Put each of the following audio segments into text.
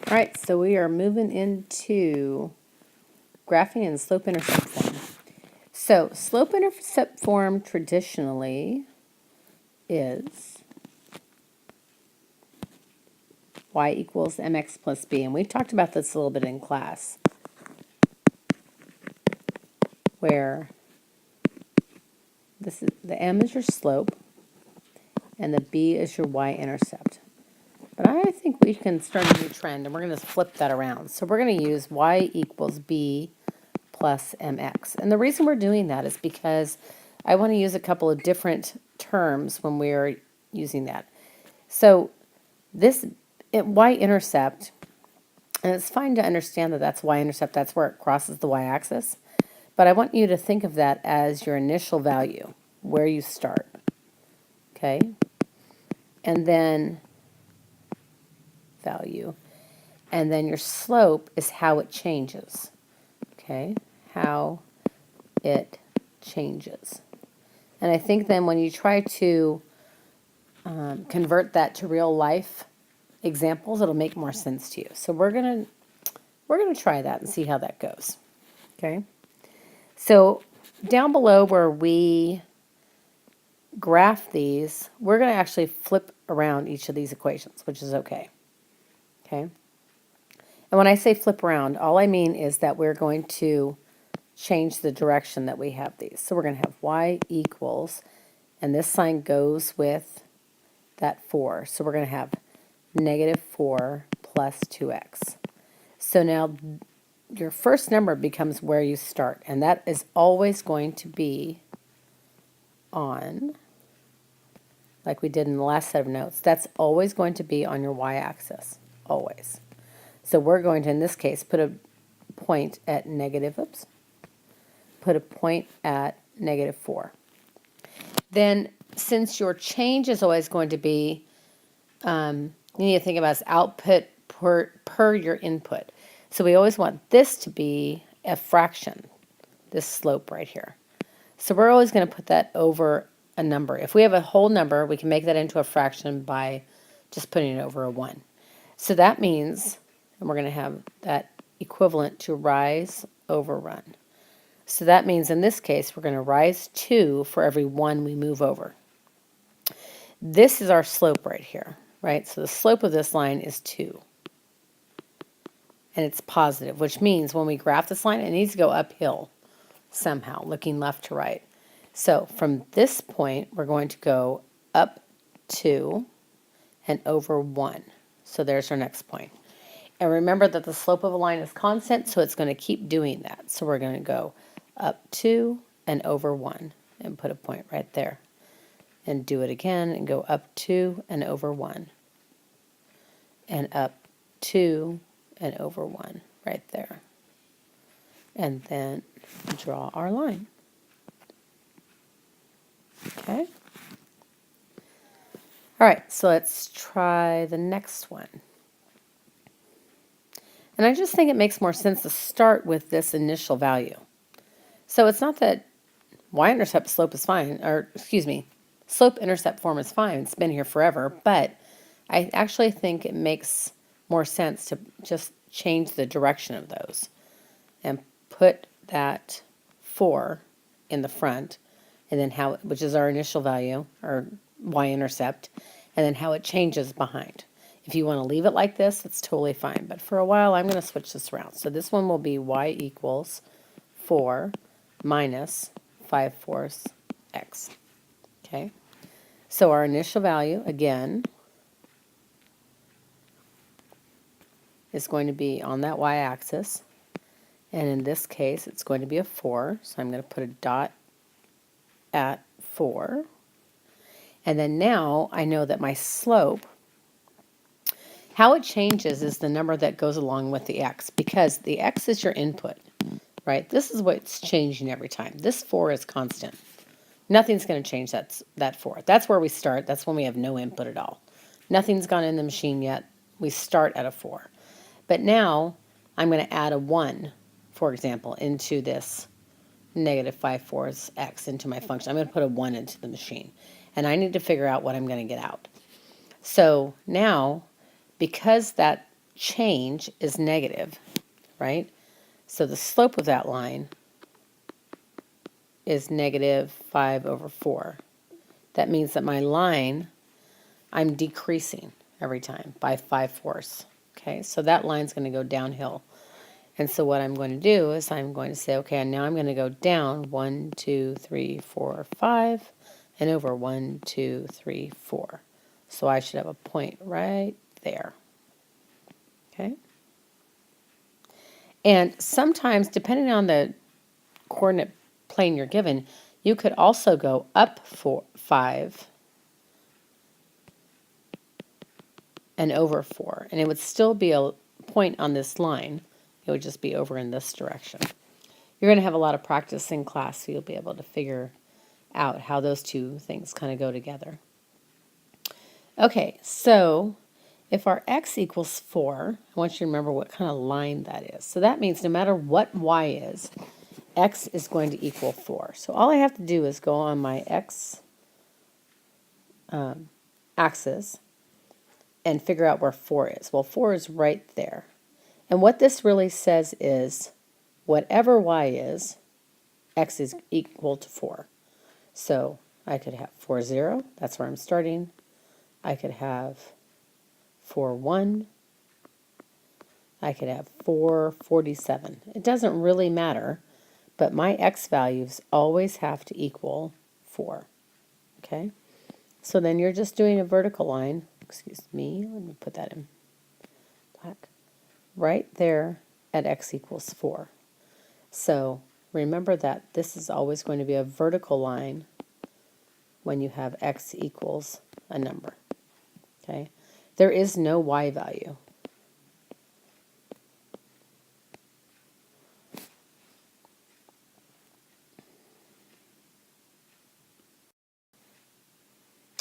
All right, so we are moving into graphing in slope-intercept form. So slope-intercept form traditionally is y equals mx plus b, and we talked about this a little bit in class, where this is the m is your slope and the b is your y-intercept. But I think we can start a new trend, and we're going to flip that around. So we're going to use y equals b plus mx. And the reason we're doing that is because I want to use a couple of different terms when we're using that. So this y-intercept, and it's fine to understand that that's y-intercept, that's where it crosses the y-axis. But I want you to think of that as your initial value, where you start. Okay? And then value. And then your slope is how it changes. Okay? How it changes. And I think then when you try to convert that to real life examples, it'll make more sense to you. So we're gonna try that and see how that goes. Okay. So down below where we graph these, we're going to actually flip around each of these equations, which is okay. Okay. And when I say flip around, all I mean is that we're going to change the direction that we have these. So we're going to have y equals, and this sign goes with that 4. So we're going to have negative 4 plus 2x. So now your first number becomes where you start, and that is always going to be on, like we did in the last set of notes, that's always going to be on your y-axis, always. So we're going to, in this case, put a point at negative, put a point at negative 4. Then, since your change is always going to be, you need to think about as output per your input. So we always want this to be a fraction, this slope right here. So we're always going to put that over a number. If we have a whole number, we can make that into a fraction by just putting it over a 1. So that means, and we're going to have that equivalent to rise over run. So that means in this case, we're going to rise 2 for every 1 we move over. This is our slope right here, right? So the slope of this line is 2. And it's positive, which means when we graph this line, it needs to go uphill somehow, looking left to right. So from this point, we're going to go up 2 and over 1. So there's our next point. And remember that the slope of a line is constant, so it's going to keep doing that. So we're going to go up 2 and over 1 and put a point right there. And do it again and go up 2 and over 1. And up 2 and over 1 right there. And then draw our line. Okay? All right, so let's try the next one. And I just think it makes more sense to start with this initial value. So it's not that y-intercept slope is fine, or excuse me, slope-intercept form is fine. It's been here forever, but I actually think it makes more sense to just change the direction of those and put that 4 in the front, and then how, which is our initial value, or y-intercept, and then how it changes behind. If you want to leave it like this, it's totally fine. But for a while, I'm going to switch this around. So this one will be y equals 4 minus 5/4 x. Okay. So our initial value, again, is going to be on that y-axis. And in this case, it's going to be a 4. So I'm going to put a dot at 4. And then now I know that my slope, how it changes is the number that goes along with the x, because the x is your input, right? This is what's changing every time. This 4 is constant. Nothing's going to change that 4. That's where we start. That's when we have no input at all. Nothing's gone in the machine yet. We start at a 4. But now I'm going to add a 1, for example, into this negative 5/4 x into my function. I'm going to put a 1 into the machine. And I need to figure out what I'm going to get out. So now, because that change is negative, right? So the slope of that line is negative 5 over 4. That means that my line, I'm decreasing every time by 5/4. Okay, so that line's going to go downhill. And so what I'm going to do is I'm going to say, okay, now I'm going to go down 1, 2, 3, 4, 5, and over 1, 2, 3, 4. So I should have a point right there. Okay. And sometimes, depending on the coordinate plane you're given, you could also go up 5 and over 4. And it would still be a point on this line. It would just be over in this direction. You're going to have a lot of practice in class, so you'll be able to figure out how those two things kind of go together. Okay, so if our x equals 4, I want you to remember what kind of line that is. So that means no matter what y is, x is going to equal 4. So all I have to do is go on my x axis and figure out where 4 is. Well, 4 is right there. And what this really says is whatever y is, x is equal to 4. So I could have 4, 0. That's where I'm starting. I could have 4, 1. I could have 4, 47. It doesn't really matter, but my x values always have to equal 4. Okay? So then you're just doing a vertical line. Excuse me, let me put that in black. Right there at x equals 4. So remember that this is always going to be a vertical line when you have x equals a number. Okay? There is no y value.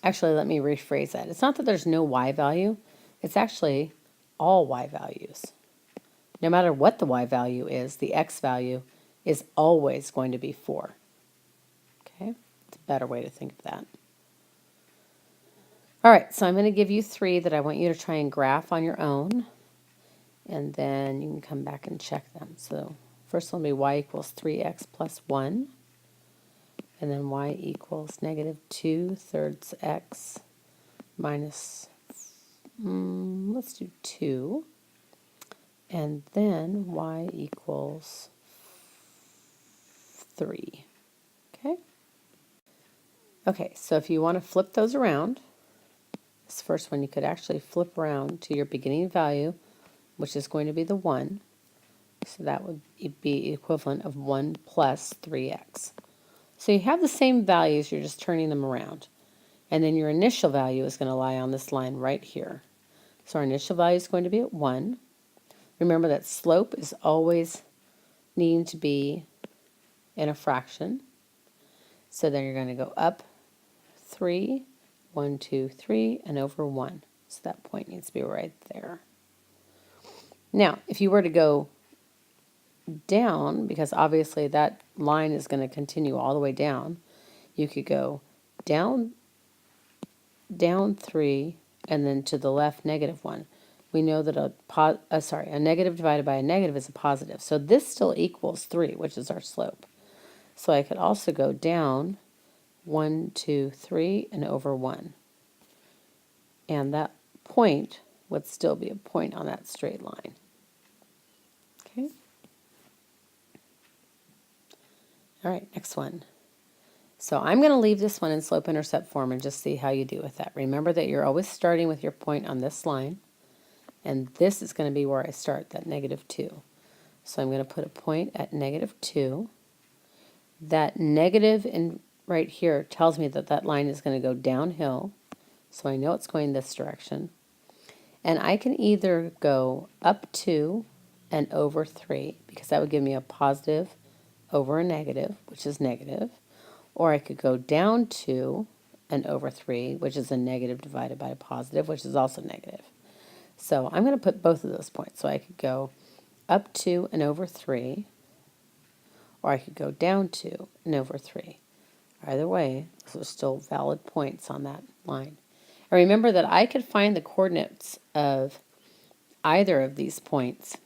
Actually, let me rephrase that. It's not that there's no y value. It's actually all y values. No matter what the y value is, the x value is always going to be 4. Okay? It's a better way to think of that. All right, so I'm going to give you 3 that I want you to try and graph on your own. And then you can come back and check them. So first one will be y equals 3x plus 1. And then y equals negative 2/3 x minus, let's do 2. And then y equals 3. Okay? Okay, so if you want to flip those around, this first one you could actually flip around to your beginning value, which is going to be the 1. So that would be equivalent of 1 plus 3x. So you have the same values, you're just turning them around. And then your initial value is going to lie on this line right here. So our initial value is going to be at 1. Remember that slope is always needing to be in a fraction. So then you're going to go up 3, 1, 2, 3, and over 1. So that point needs to be right there. Now, if you were to go down, because obviously that line is going to continue all the way down, you could go down 3, and then to the left negative 1. We know that a negative divided by a negative is a positive. So this still equals 3, which is our slope. So I could also go down 1, 2, 3, and over 1. And that point would still be a point on that straight line. Okay. All right, next one. So I'm going to leave this one in slope-intercept form and just see how you do with that. Remember that you're always starting with your point on this line, and this is going to be where I start, that negative 2. So I'm going to put a point at negative 2. That negative in right here tells me that that line is going to go downhill, so I know it's going this direction. And I can either go up 2 and over 3, because that would give me a positive over a negative, which is negative. Or I could go down 2 and over 3, which is a negative divided by a positive, which is also negative. So I'm going to put both of those points. So I could go up 2 and over 3, or I could go down 2 and over 3. Either way, those are still valid points on that line. And remember that I could find the coordinates of either of these points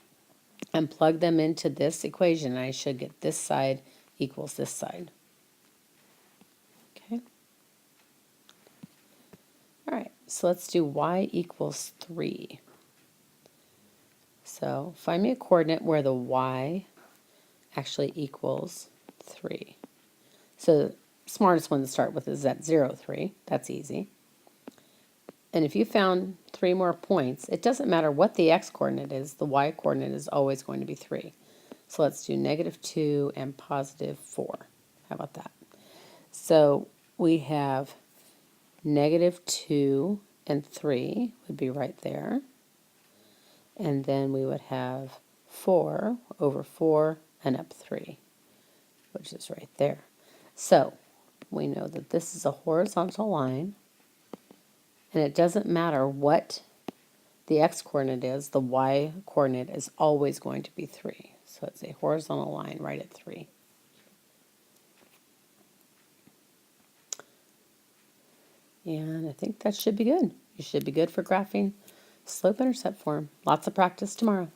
and plug them into this equation, I should get this side equals this side. Okay. All right, so let's do y equals 3. So find me a coordinate where the y actually equals 3. So the smartest one to start with is at 0, 3. That's easy. And if you found 3 more points, it doesn't matter what the x-coordinate is, the y-coordinate is always going to be 3. So let's do -2 and +4. How about that? So we have -2 and 3 would be right there. And then we would have 4 over 4 and up 3, which is right there. So we know that this is a horizontal line, and it doesn't matter what the x-coordinate is, the y-coordinate is always going to be 3. So it's a horizontal line right at 3. And I think that should be good. You should be good for graphing slope-intercept form. Lots of practice tomorrow.